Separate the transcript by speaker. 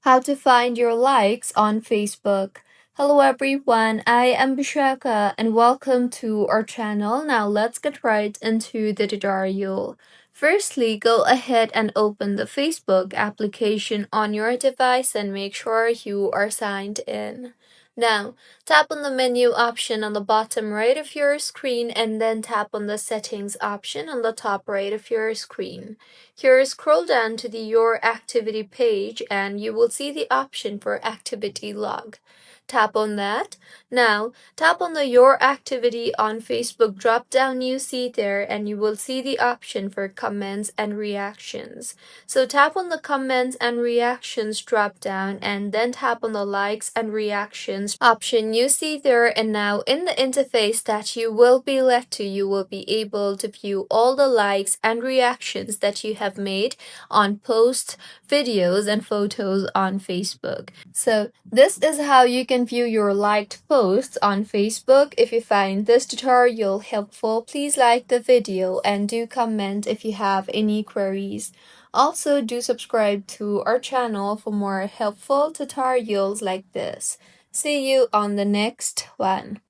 Speaker 1: How to find your likes on Facebook. Hello everyone, I am Bishaka and welcome to our channel. Now let's get right into the tutorial. Firstly, go ahead and open the Facebook application on your device and make sure you are signed in. Now, tap on the menu option on the bottom right of your screen and then tap on the settings option on the top right of your screen. Here, scroll down to the Your Activity page and you will see the option for Activity Log. Tap on that. Now, tap on the Your Activity on Facebook drop down you see there and you will see the option for Comments and Reactions. So tap on the Comments and Reactions drop down and then tap on the Likes and Reactions option you see there, and now in the interface that you will be led to, you will be able to view all the likes and reactions that you have made on posts, videos, and photos on Facebook. So this is how you can view your liked posts on Facebook. If you find this tutorial helpful, please like the video and do comment if you have any queries. Also, do subscribe to our channel for more helpful tutorials like this. See you on the next one.